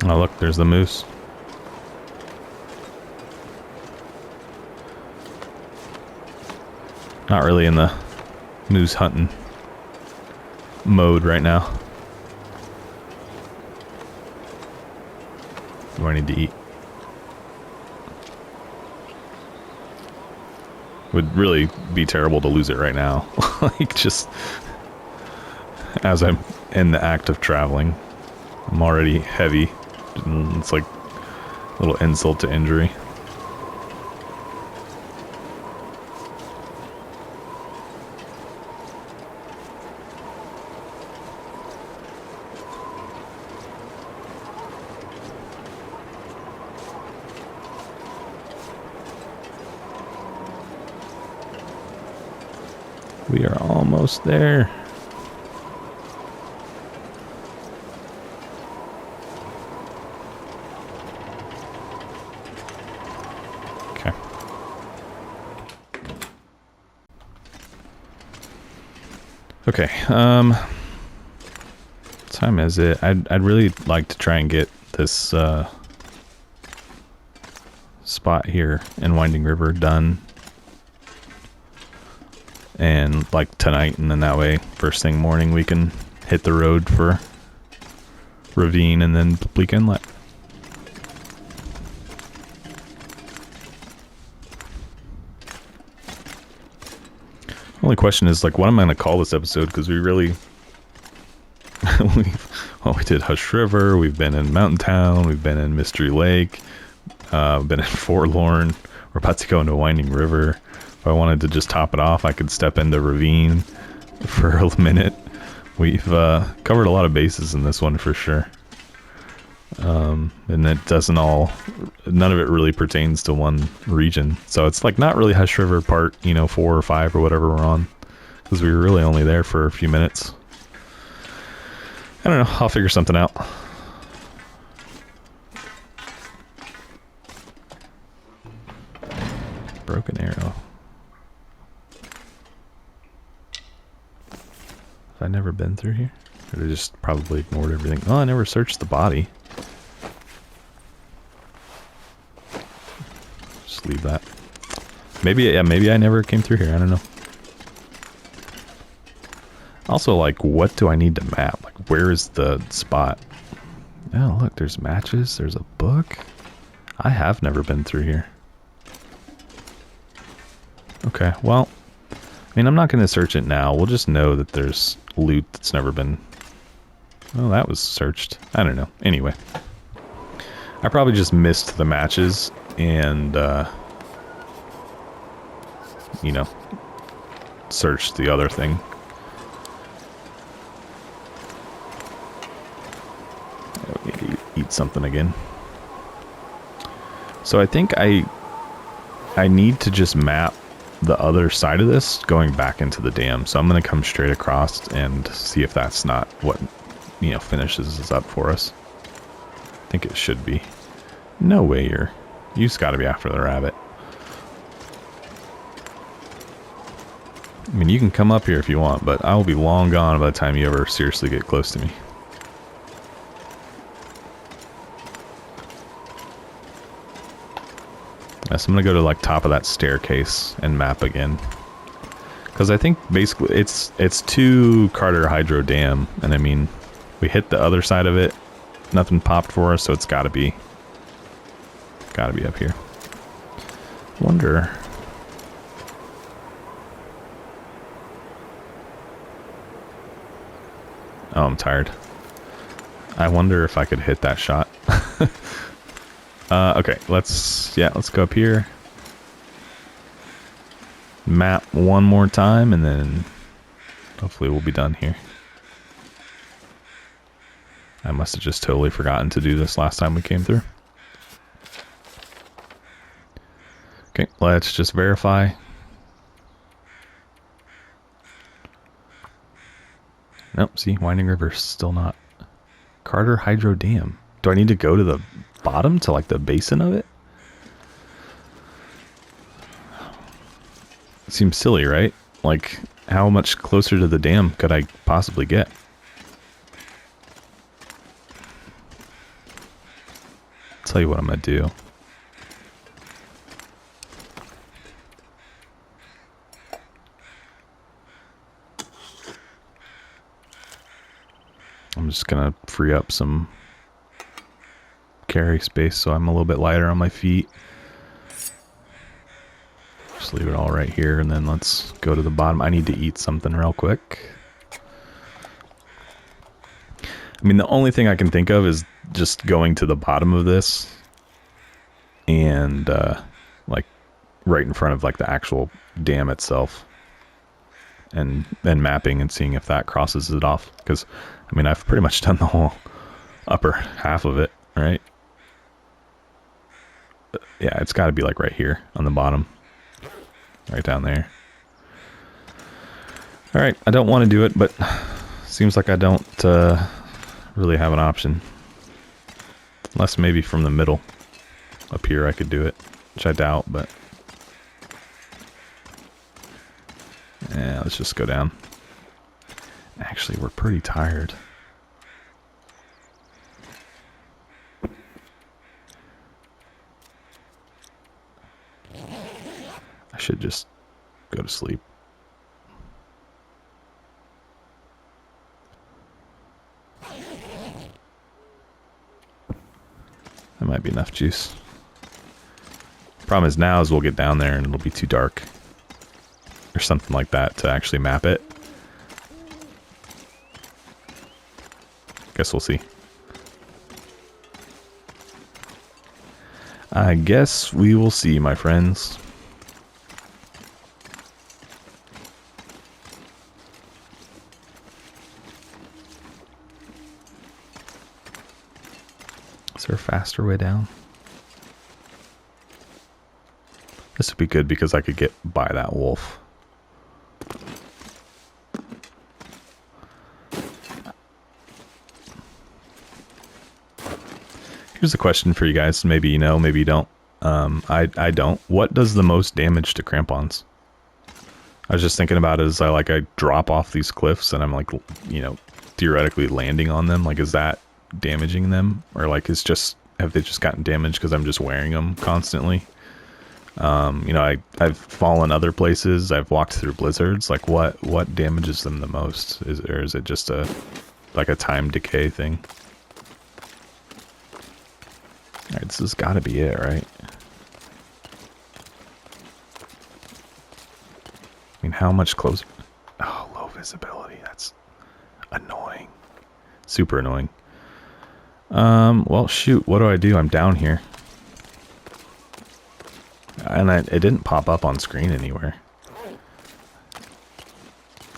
S1: Oh look, there's the moose. Not really in the moose hunting mode right now. Do I need to eat? Would really be terrible to lose it right now. Like, just as I'm in the act of traveling. I'm already heavy. It's like a little insult to injury. We are almost there. Okay. Okay, what time is it? I'd really like to try and get this spot here in Winding River done. And like tonight, and then that way first thing morning we can hit the road for Ravine and then Bleak Inlet. Only question is, like, what am I going to call this episode? Because we really we did Hush River, we've been in Mountain Town, we've been in Mystery Lake, been in Forlorn, we're about to go into Winding River. If I wanted to just top it off, I could step into Ravine for a minute. We've covered a lot of bases in this one for sure. And it doesn't all, none of it really pertains to one region. So it's like not really Hush River part, 4 or 5 or whatever we're on. Because we were really only there for a few minutes. I don't know, I'll figure something out. Broken arrow. Have I never been through here? Or I just probably ignored everything. Oh, I never searched the body. Just leave that. Maybe, yeah, maybe I never came through here. I don't know. Also, like, what do I need to map? Like, where is the spot? Oh, look, there's matches. There's a book. I have never been through here. Okay, well, I mean, I'm not going to search it now. We'll just know that there's loot that's never been... Oh, that was searched. I don't know. Anyway. I probably just missed the matches and, searched the other thing. I need to eat something again. So I think I need to just map the other side of this going back into the dam. So I'm going to come straight across and see if that's not what, finishes this up for us. I think it should be. No way you just got to be after the rabbit. I mean, you can come up here if you want, but I will be long gone by the time you ever seriously get close to me. So I'm gonna go to like top of that staircase and map again. Because I think basically it's to Carter Hydro Dam, and I mean, we hit the other side of it, nothing popped for us, so it's gotta be up here. Wonder. Oh, I'm tired. I wonder if I could hit that shot. Okay, let's go up here. Map one more time, and then hopefully we'll be done here. I must have just totally forgotten to do this last time we came through. Okay, let's just verify. Nope, see, Winding River still not. Carter Hydro Dam. Do I need to go to the bottom to like the basin of it? It seems silly, right? Like, how much closer to the dam could I possibly get? I'll tell you what I'm gonna do. I'm just gonna free up some carry space so I'm a little bit lighter on my feet. Just leave it all right here, and then let's go to the bottom. I need to eat something real quick. I mean, the only thing I can think of is just going to the bottom of this and like right in front of like the actual dam itself, and then mapping and seeing if that crosses it off, because I mean, I've pretty much done the whole upper half of it, right? Yeah, it's got to be like right here on the bottom. Right down there. Alright, I don't want to do it, but seems like I don't really have an option. Unless maybe from the middle. Up here I could do it, which I doubt, but... yeah, let's just go down. Actually, we're pretty tired. I should just go to sleep. That might be enough juice. Problem is now is we'll get down there and it'll be too dark. Or something like that to actually map it. Guess we'll see. I guess we will see, my friends. Is there a faster way down? This would be good because I could get by that wolf. Here's a question for you guys. Maybe you know, maybe you don't. I don't. What does the most damage to crampons? I was just thinking about it as I drop off these cliffs and I'm like, you know, theoretically landing on them. Like, is that damaging them, or like have they just gotten damaged because I'm just wearing them constantly? You know, I've fallen other places. I've walked through blizzards. Like, what damages them the most? Is it just a time decay thing? All right, this has got to be it, right? I mean, how much closer? Oh, low visibility. That's annoying. Super annoying. Well, shoot. What do? I'm down here. And it didn't pop up on screen anywhere.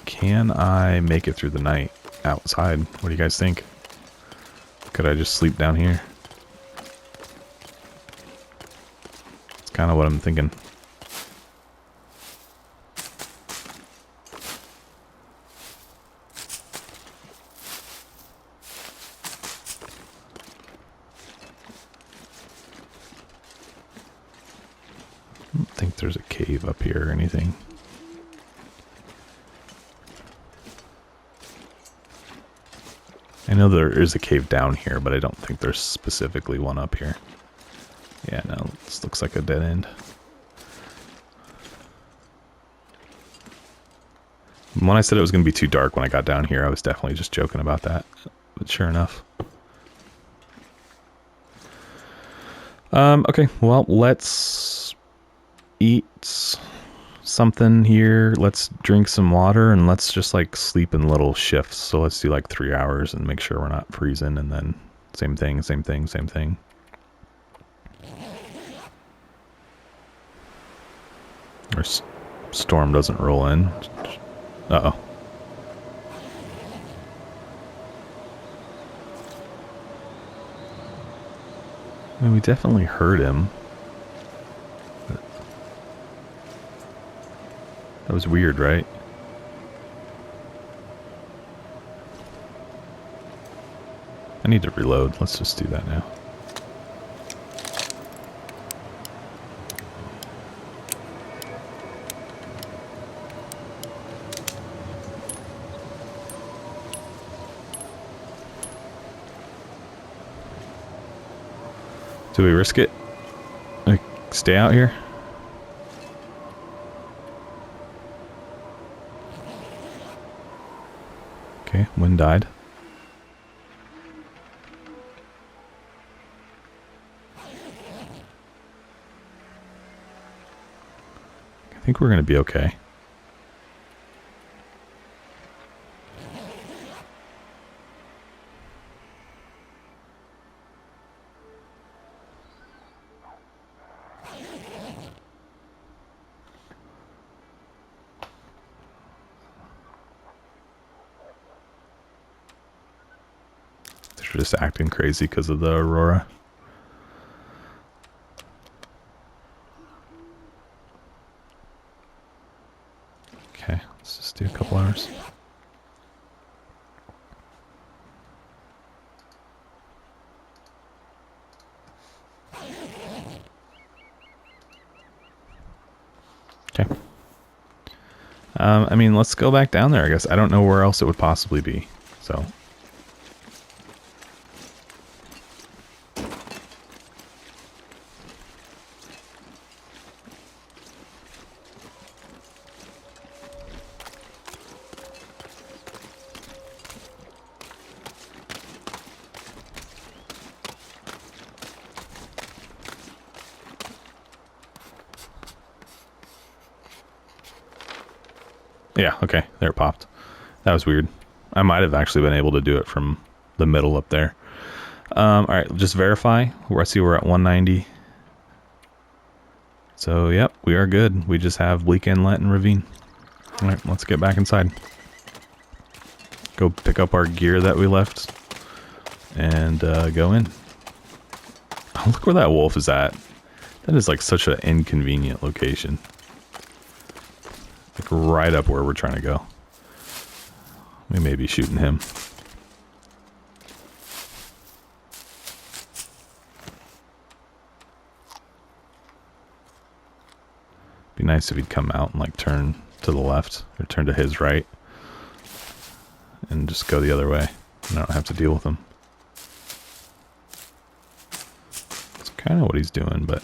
S1: Can I make it through the night outside? What do you guys think? Could I just sleep down here? It's kind of what I'm thinking. I don't think there's a cave up here or anything. I know there is a cave down here, but I don't think there's specifically one up here. Yeah, no, this looks like a dead end. When I said it was going to be too dark when I got down here, I was definitely just joking about that. But sure enough. Okay, well, let's eat something here. Let's drink some water, and let's just, like, sleep in little shifts. So let's do, like, 3 hours and make sure we're not freezing, and then same thing, same thing, same thing. Or storm doesn't roll in. Uh-oh. I mean, we definitely heard him. But that was weird, right? I need to reload. Let's just do that now. Do we risk it? Like, stay out here? Okay, wind died. I think we're going to be okay. They're just acting crazy because of the aurora. Okay, let's just do a couple hours. Okay. I mean, let's go back down there, I guess. I don't know where else it would possibly be, so... Yeah, okay, there it popped. That was weird. I might have actually been able to do it from the middle up there. Alright, just verify. I see we're at 190. So, yep, we are good. We just have Bleak Inlet and Ravine. Alright, let's get back inside. Go pick up our gear that we left. And go in. Oh, look where that wolf is at. That is like such an inconvenient location. Like right up where we're trying to go. We may be shooting him. Be nice if he'd come out and like turn to the left or turn to his right and just go the other way. And I don't have to deal with him. It's kind of what he's doing, but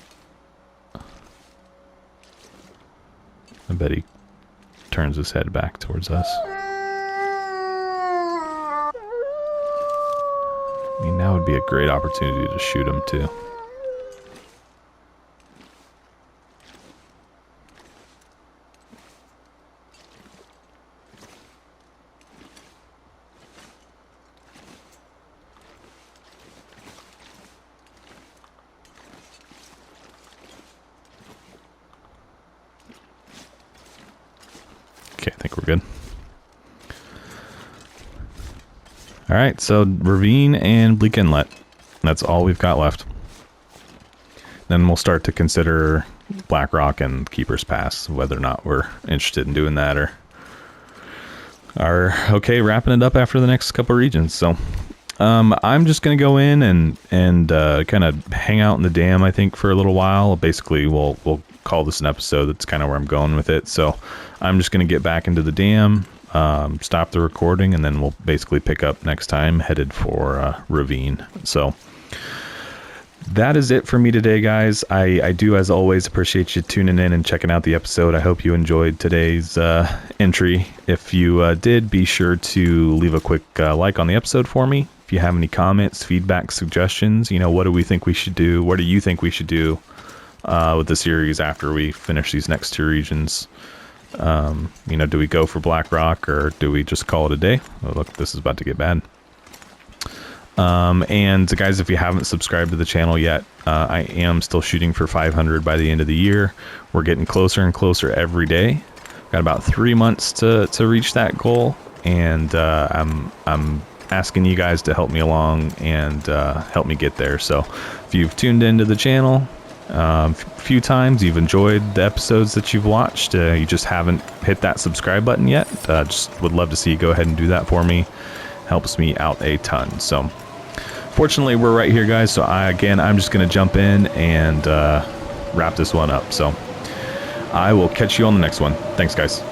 S1: I bet he turns his head back towards us. I mean, now would be a great opportunity to shoot him too. Okay, I think we're good. Alright, so Ravine and Bleak Inlet. That's all we've got left. Then we'll start to consider Blackrock and Keeper's Pass, whether or not we're interested in doing that or are okay wrapping it up after the next couple regions. So I'm just going to go in and kind of hang out in the dam, I think, for a little while. Basically, we'll call this an episode. That's kind of where I'm going with it. So I'm just going to get back into the dam, stop the recording, and then we'll basically pick up next time headed for Ravine. So that is it for me today, guys. I do, as always, appreciate you tuning in and checking out the episode. I hope you enjoyed today's entry. If you did, be sure to leave a quick like on the episode for me. If you have any comments, feedback, suggestions, what do we think we should do? What do you think we should do with the series after we finish these next 2 regions? Do we go for Blackrock, or do we just call it a day? Oh, look, this is about to get bad. And guys, if you haven't subscribed to the channel yet, I am still shooting for 500 by the end of the year. We're getting closer and closer every day. Got about 3 months to reach that goal, and I'm asking you guys to help me along and help me get there. So if you've tuned into the channel a few times, you've enjoyed the episodes that you've watched, you just haven't hit that subscribe button yet, just would love to see you go ahead and do that for me. Helps me out a ton. So fortunately, we're right here, guys. So I'm just going to jump in and wrap this one up. So I will catch you on the next one. Thanks, guys.